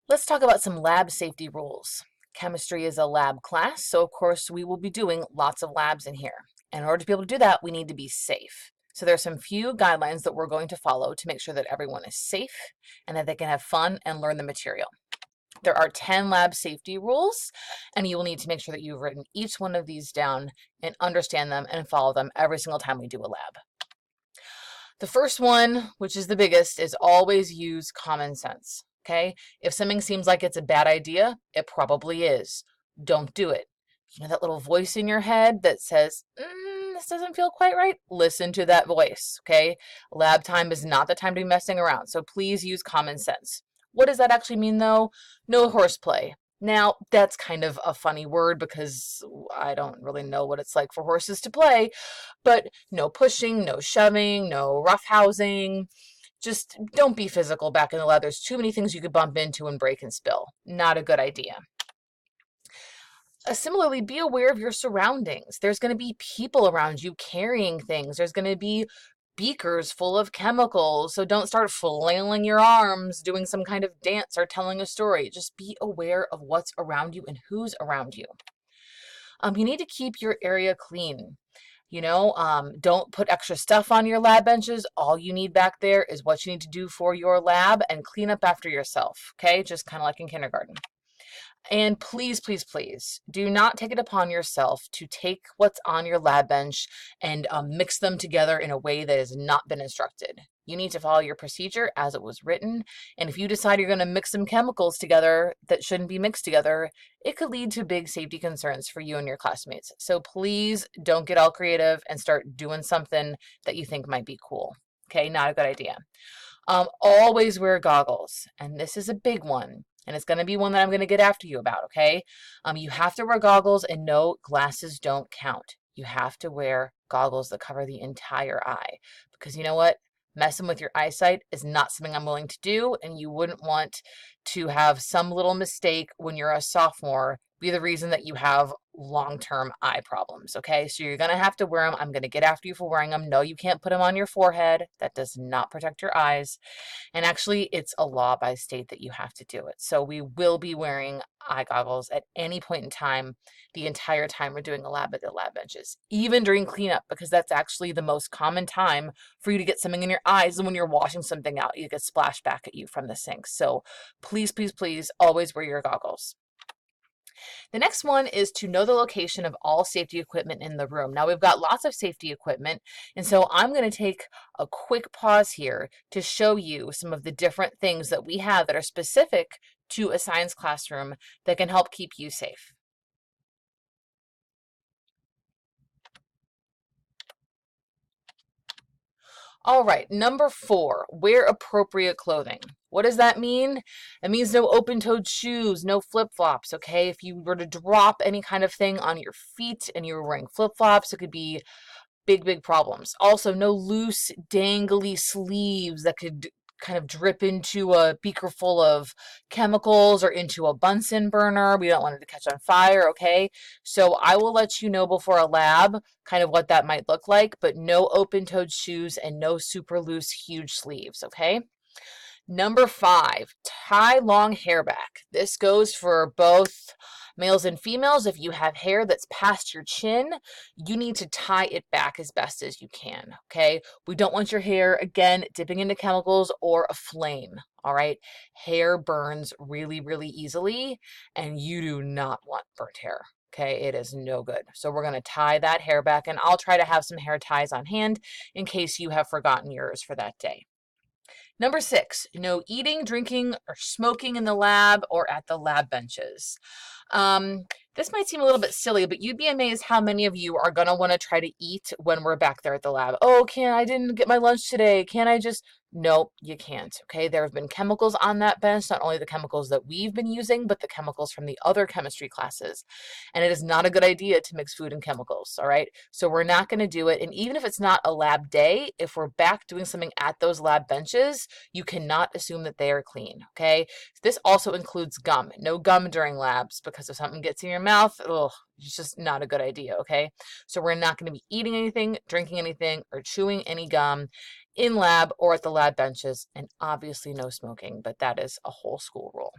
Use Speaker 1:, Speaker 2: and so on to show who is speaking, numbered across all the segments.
Speaker 1: Let's talk about some lab safety rules. Chemistry is a lab class, so of course we will be doing lots of labs in here. In order to be able to do that, we need to be safe. So there's some few guidelines that we're going to follow to make sure that everyone is safe and that they can have fun and learn the material. There are 10 lab safety rules, and you will need to make sure that you've written each one of these down and understand them and follow them every single time we do a lab. The first one, which is the biggest, is always use common sense. Okay? If something seems like it's a bad idea, it probably is. Don't do it. You know that little voice in your head that says, this doesn't feel quite right? Listen to that voice. Okay? Lab time is not the time to be messing around. So please use common sense. What does that actually mean, though? No horseplay. Now, that's kind of a funny word because I don't really know what it's like for horses to play, but no pushing, no shoving, no roughhousing. Just don't be physical back in the lab. There's too many things you could bump into and break and spill. Not a good idea. Similarly, be aware of your surroundings. There's going to be people around you carrying things. There's going to be beakers full of chemicals. So don't start flailing your arms, doing some kind of dance or telling a story. Just be aware of what's around you and who's around you. You need to keep your area clean. Don't put extra stuff on your lab benches. All you need back there is what you need to do for your lab and clean up after yourself. Okay, just kind of like in kindergarten. And please, please, please do not take it upon yourself to take what's on your lab bench and mix them together in a way that has not been instructed. You need to follow your procedure as it was written. And if you decide you're going to mix some chemicals together that shouldn't be mixed together, it could lead to big safety concerns for you and your classmates. So please don't get all creative and start doing something that you think might be cool. Okay, not a good idea. Always wear goggles. And this is a big one. And it's going to be one that I'm going to get after you about, okay? You have to wear goggles, and no, glasses don't count. You have to wear goggles that cover the entire eye. Because you know what? Messing with your eyesight is not something I'm willing to do, and you wouldn't want to have some little mistake when you're a sophomore be the reason that you have long-term eye problems, okay? So you're going to have to wear them. I'm going to get after you for wearing them. No, you can't put them on your forehead. That does not protect your eyes. And actually, it's a law by state that you have to do it. So we will be wearing eye goggles at any point in time, the entire time we're doing a lab at the lab benches, even during cleanup, because that's actually the most common time for you to get something in your eyes. And when you're washing something out, you get splashed back at you from the sink. So please, please, please always wear your goggles. The next one is to know the location of all safety equipment in the room. Now we've got lots of safety equipment, and so I'm going to take a quick pause here to show you some of the different things that we have that are specific to a science classroom that can help keep you safe. All right, number 4, wear appropriate clothing. What does that mean? It means no open-toed shoes, no flip-flops, okay? If you were to drop any kind of thing on your feet and you were wearing flip-flops, it could be big, big problems. Also, no loose, dangly sleeves that could kind of drip into a beaker full of chemicals or into a Bunsen burner. We don't want it to catch on fire, okay? So I will let you know before a lab kind of what that might look like, but no open-toed shoes and no super loose, huge sleeves, okay? Number 5, tie long hair back. This goes for both males and females. If you have hair that's past your chin, you need to tie it back as best as you can, okay? We don't want your hair, again, dipping into chemicals or a flame, all right? Hair burns really, really easily, and you do not want burnt hair. Okay, it is no good. So we're going to tie that hair back, and I'll try to have some hair ties on hand in case you have forgotten yours for that day. Number 6, no eating, drinking, or smoking in the lab or at the lab benches. This might seem a little bit silly, but you'd be amazed how many of you are going to want to try to eat when we're back there at the lab. Oh, I didn't get my lunch today. Can I just? Nope, you can't. Okay, there have been chemicals on that bench, not only the chemicals that we've been using, but the chemicals from the other chemistry classes. And it is not a good idea to mix food and chemicals, all right? So we're not going to do it. And even if it's not a lab day, if we're back doing something at those lab benches, you cannot assume that they are clean, okay? This also includes gum. No gum during labs, because if something gets in your mouth, it's just not a good idea, okay? So we're not going to be eating anything, drinking anything, or chewing any gum in lab or at the lab benches, and obviously no smoking, but that is a whole school rule.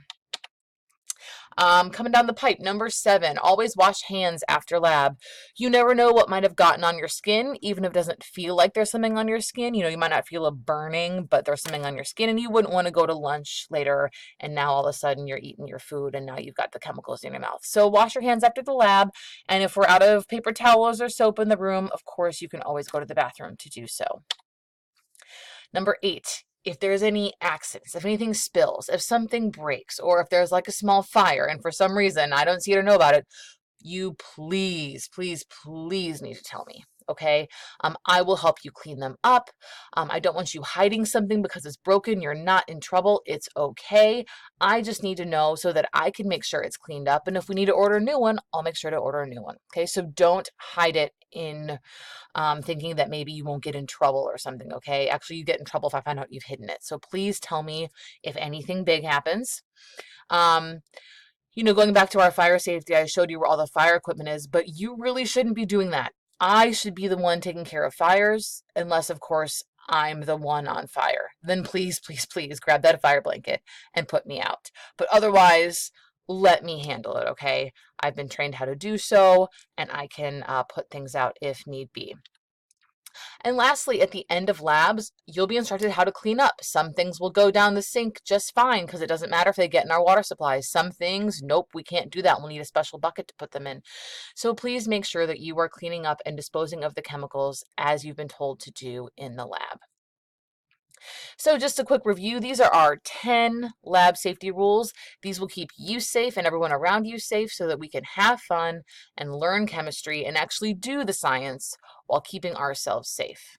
Speaker 1: Coming down the pipe, number 7, always wash hands after lab. You never know what might have gotten on your skin, even if it doesn't feel like there's something on your skin. You know, you might not feel a burning, but there's something on your skin, and you wouldn't want to go to lunch later, and now all of a sudden you're eating your food, and now you've got the chemicals in your mouth. So wash your hands after the lab, and if we're out of paper towels or soap in the room, of course, you can always go to the bathroom to do so. Number 8, if there's any accidents, if anything spills, if something breaks, or if there's like a small fire and for some reason I don't see it or know about it, you please, please, please need to tell me. Okay, I will help you clean them up. I don't want you hiding something because it's broken. You're not in trouble. It's okay. I just need to know so that I can make sure it's cleaned up. And if we need to order a new one, I'll make sure to order a new one. Okay, so don't hide it in thinking that maybe you won't get in trouble or something. Okay, actually, you get in trouble if I find out you've hidden it. So please tell me if anything big happens. You know, going back to our fire safety, I showed you where all the fire equipment is, but you really shouldn't be doing that. I should be the one taking care of fires, unless, of course, I'm the one on fire. Then please, please, please grab that fire blanket and put me out. But otherwise, let me handle it, okay? I've been trained how to do so, and I can put things out if need be. And lastly, at the end of labs, you'll be instructed how to clean up. Some things will go down the sink just fine because it doesn't matter if they get in our water supplies. Some things, nope, we can't do that. We'll need a special bucket to put them in. So please make sure that you are cleaning up and disposing of the chemicals as you've been told to do in the lab. So just a quick review, these are our 10 lab safety rules. These will keep you safe and everyone around you safe so that we can have fun and learn chemistry and actually do the science while keeping ourselves safe.